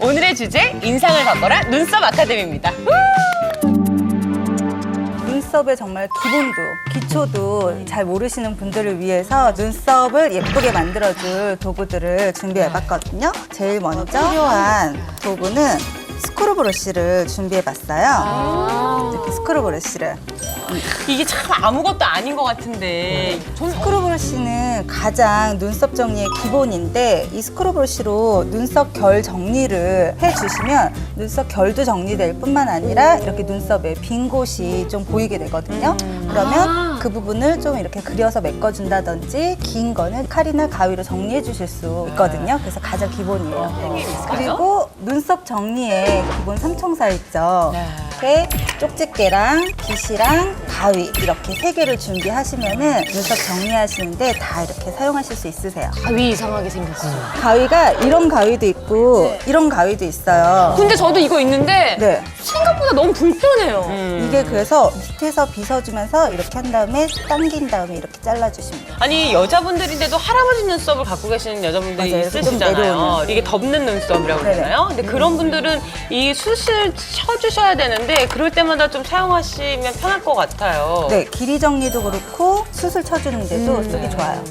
오늘의 주제 인상을 바꿔라 눈썹 아카데미입니다. 눈썹의 정말 기본도, 기초도 잘 모르시는 분들을 위해서 눈썹을 예쁘게 만들어줄 도구들을 준비해봤거든요. 제일 먼저 필요한 도구는 스크루 브러쉬를 준비해봤어요. 이렇게 스크루 브러쉬를. 이게 참 아무것도 아닌 것 같은데 스크루 브러쉬는 가장 눈썹 정리의 기본인데 이 스크루 브러쉬로 눈썹 결 정리를 해주시면 눈썹 결도 정리될 뿐만 아니라 이렇게 눈썹에 빈 곳이 좀 보이게 되거든요. 그러면 그 부분을 좀 이렇게 그려서 메꿔준다든지 긴 거는 칼이나 가위로 정리해 주실 수 있거든요. 그래서 가장 기본이에요. 그리고 눈썹 정리에 기본 삼총사 있죠. 이렇게 쪽집게랑 빗이랑 가위 이렇게 세 개를 준비하시면은 눈썹 정리하시는데 다 이렇게 사용하실 수 있으세요. 가위 이상하게 생겼어요. 가위가 이런 가위도 있고 이런 가위도 있어요. 근데 저도 이거 있는데 네. 생각보다 너무 불편해요. 이게 그래서 밑에서 빗어주면서 이렇게 한 다음에 당긴 다음에 이렇게 잘라주시면 돼요. 아니 여자분들인데도 할아버지 눈썹을 갖고 계시는 여자분들이 맞아요. 좀 있으시잖아요. 내려오는. 이게 덮는 눈썹이라고 네네. 그러나요? 근데 그런 분들은 이 숱을 쳐주셔야 되는데 그럴 때마다 좀 사용하시면 편할 것 같아요. 네, 길이 정리도 그렇고 숱을 쳐주는데도 쓰기 좋아요.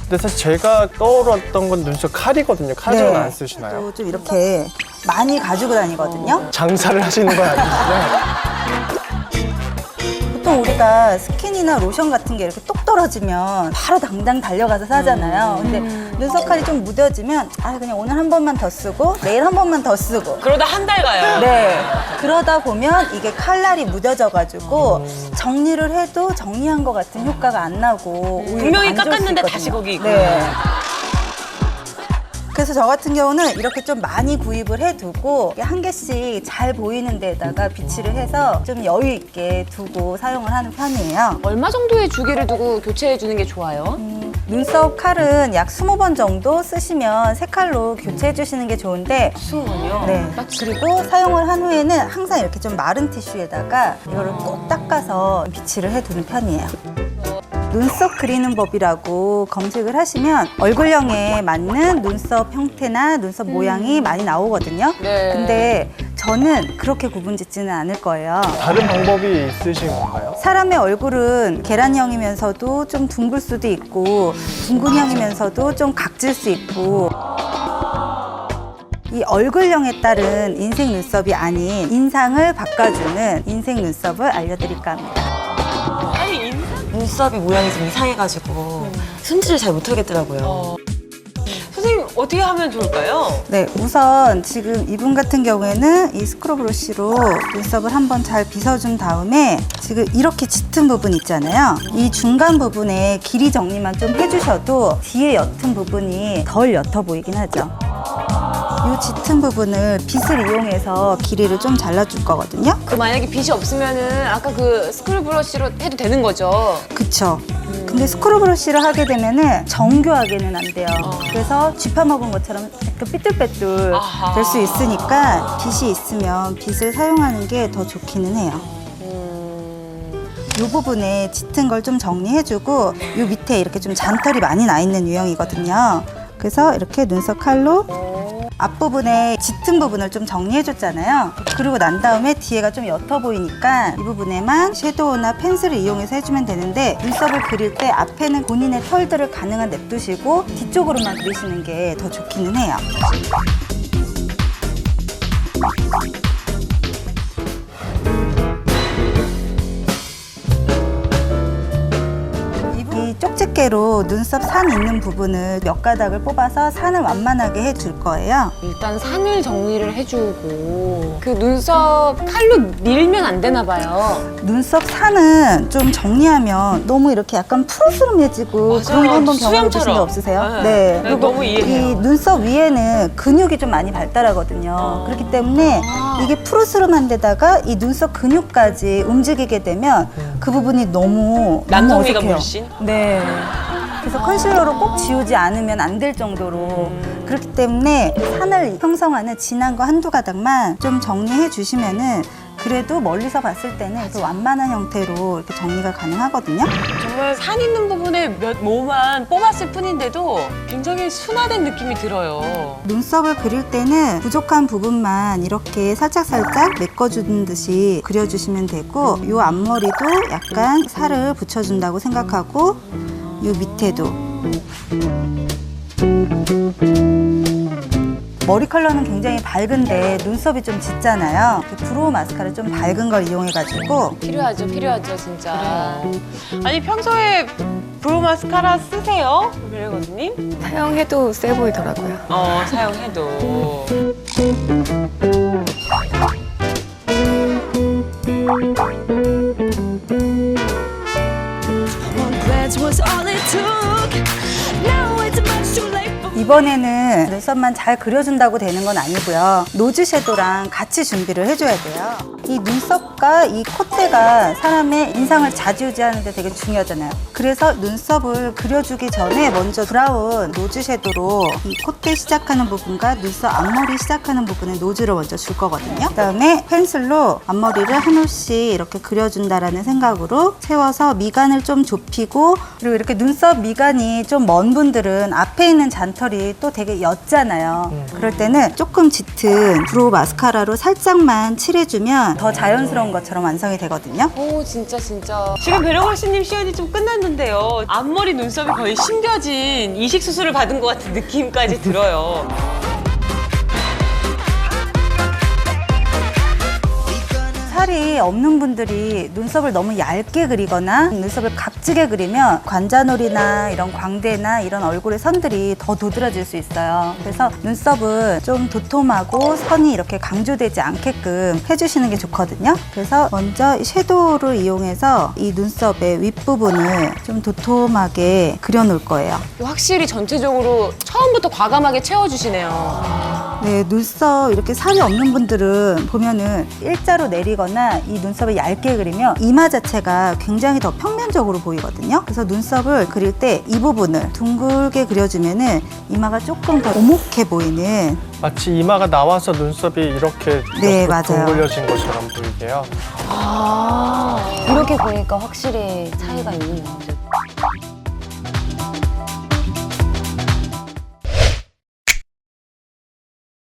근데 사실 제가 떠올랐던 건 눈썹 칼이거든요. 칼은 네. 안 쓰시나요? 또 좀 이렇게 많이 가지고 다니거든요. 장사를 하시는 건 아니시죠? 보통 우리가 스킨이나 로션 같은 게 이렇게 똑 떨어지면 바로 당장 달려가서 사잖아요. 근데 눈썹 칼이 좀 무뎌지면 아 그냥 오늘 한 번만 더 쓰고 내일 한 번만 더 쓰고 그러다 한 달 가요. 네. 그러다 보면 이게 칼날이 무뎌져가지고 정리를 해도 정리한 것 같은 효과가 안 나고 오히려 분명히 안 좋을 수 깎았는데 있거든요. 다시 거기 있고. 네. 그래서 저 같은 경우는 이렇게 좀 많이 구입을 해두고 한 개씩 잘 보이는 데다가 비치를 해서 좀 여유 있게 두고 사용을 하는 편이에요. 얼마 정도의 주기를 두고 교체해 주는 게 좋아요? 눈썹 칼은 약 20번 정도 쓰시면 새 칼로 교체해 주시는 게 좋은데 20번이요? 네. 그리고 사용을 한 후에는 항상 이렇게 좀 마른 티슈에다가 이거를 꼭 닦아서 비치를 해두는 편이에요. 눈썹 그리는 법이라고 검색을 하시면 얼굴형에 맞는 눈썹 형태나 눈썹 모양이 많이 나오거든요. 네. 근데 저는 그렇게 구분 짓지는 않을 거예요. 다른 방법이 있으신 건가요? 사람의 얼굴은 계란형이면서도 좀 둥글 수도 있고 둥근형이면서도 좀 각질 수 있고 이 얼굴형에 따른 인생 눈썹이 아닌 인상을 바꿔주는 인생 눈썹을 알려드릴까 합니다. 아니 인상 눈썹이 모양이 좀 이상해가지고 손질을 잘 못하겠더라고요. 선생님 어떻게 하면 좋을까요? 네, 우선 지금 이분 같은 경우에는 이 스크루 브러쉬로 눈썹을 한번 잘 빗어준 다음에 지금 이렇게 짙은 부분 있잖아요. 이 중간 부분에 길이 정리만 좀 해주셔도 뒤에 옅은 부분이 덜 옅어 보이긴 하죠. 이 짙은 부분을 빗을 이용해서 길이를 좀 잘라줄 거거든요. 그 만약에 빗이 없으면은 아까 그 스크류 브러쉬로 해도 되는 거죠? 그쵸. 근데 스크루 브러쉬를 하게 되면은 정교하게는 안 돼요. 그래서 쥐파먹은 것처럼 약간 삐뚤빼뚤 아하. 될 수 있으니까 빗이 있으면 빗을 사용하는 게 더 좋기는 해요. 이 부분에 짙은 걸 좀 정리해주고 이 밑에 이렇게 좀 잔털이 많이 나 있는 유형이거든요. 그래서 이렇게 눈썹 칼로 앞부분에 짙은 부분을 좀 정리해줬잖아요. 그리고 난 다음에 뒤에가 좀 옅어 보이니까 이 부분에만 섀도우나 펜슬을 이용해서 해주면 되는데 눈썹을 그릴 때 앞에는 본인의 털들을 가능한 냅두시고 뒤쪽으로만 그리시는 게 더 좋기는 해요. 이 쪽집게로 눈썹 산 있는 부분을 몇 가닥을 뽑아서 산을 완만하게 해줄 거예요. 일단 산을 정리를 해주고 그 눈썹 칼로 밀면 안 되나 봐요. 눈썹 산은 좀 정리하면 너무 이렇게 약간 푸르스름해지고 맞아요. 그런 거 한번 경험해 보신 적 수염처럼. 없으세요? 네. 네. 네, 너무 이해해요. 이 눈썹 위에는 근육이 좀 많이 발달하거든요. 그렇기 때문에 이게 푸르스름한 데다가 이 눈썹 근육까지 움직이게 되면 그 부분이 너무 남성미가 어색해요. 물씬? 네. 그래서 컨실러로 꼭 지우지 않으면 안 될 정도로 그렇기 때문에 산을 형성하는 진한 거 한두 가닥만 좀 정리해 주시면은 그래도 멀리서 봤을 때는 이렇게 완만한 형태로 이렇게 정리가 가능하거든요. 정말 산 있는 부분에 몇 모만 뽑았을 뿐인데도 굉장히 순화된 느낌이 들어요. 눈썹을 그릴 때는 부족한 부분만 이렇게 살짝살짝 메꿔주는 듯이 그려주시면 되고, 이 앞머리도 약간 살을 붙여준다고 생각하고, 이 밑에도. 머리 컬러는 굉장히 밝은데 눈썹이 좀 짙잖아요. 브로우 마스카라 좀 밝은 걸 이용해가지고 필요하죠, 진짜. 아니 평소에 브로우 마스카라 쓰세요? 벨거즈님? 사용해도 세 보이더라고요. 사용해도. 이번에는 눈썹만 잘 그려준다고 되는 건 아니고요. 노즈 섀도랑 같이 준비를 해줘야 돼요. 이 눈썹과 이 콧대가 사람의 인상을 좌지우지하는 데 되게 중요하잖아요. 그래서 눈썹을 그려주기 전에 먼저 브라운 노즈 섀도로 이 콧대 시작하는 부분과 눈썹 앞머리 시작하는 부분에 노즈를 먼저 줄 거거든요. 그다음에 펜슬로 앞머리를 한 올씩 이렇게 그려준다라는 생각으로 채워서 미간을 좀 좁히고, 그리고 이렇게 눈썹 미간이 좀 먼 분들은 앞에 있는 잔털이 또 되게 옅잖아요. 그럴 때는 조금 짙은 브로우 마스카라로 살짝만 칠해주면 더 자연스러운 것처럼 완성이 되거든요. 오, 진짜. 지금 벨거즈님 시간이 좀 끝났는데요. 앞머리 눈썹이 거의 심겨진 이식 수술을 받은 것 같은 느낌까지 들어요. 살이 없는 분들이 눈썹을 너무 얇게 그리거나 눈썹을 각지게 그리면 관자놀이나 이런 광대나 이런 얼굴의 선들이 더 도드라질 수 있어요. 그래서 눈썹은 좀 도톰하고 선이 이렇게 강조되지 않게끔 해주시는 게 좋거든요. 그래서 먼저 이 섀도우를 이용해서 이 눈썹의 윗부분을 좀 도톰하게 그려놓을 거예요. 확실히 전체적으로 처음부터 과감하게 채워주시네요. 네, 눈썹 이렇게 살이 없는 분들은 보면은 일자로 내리거나 이 눈썹을 얇게 그리면 이마 자체가 굉장히 더 평면적으로 보이거든요. 그래서 눈썹을 그릴 때 이 부분을 둥글게 그려주면은 이마가 조금 더 오목해 보이는. 마치 이마가 나와서 눈썹이 이렇게 네, 옆으로 맞아요. 둥글려진 것처럼 보이게요. 이렇게 보니까 확실히 차이가 있네요.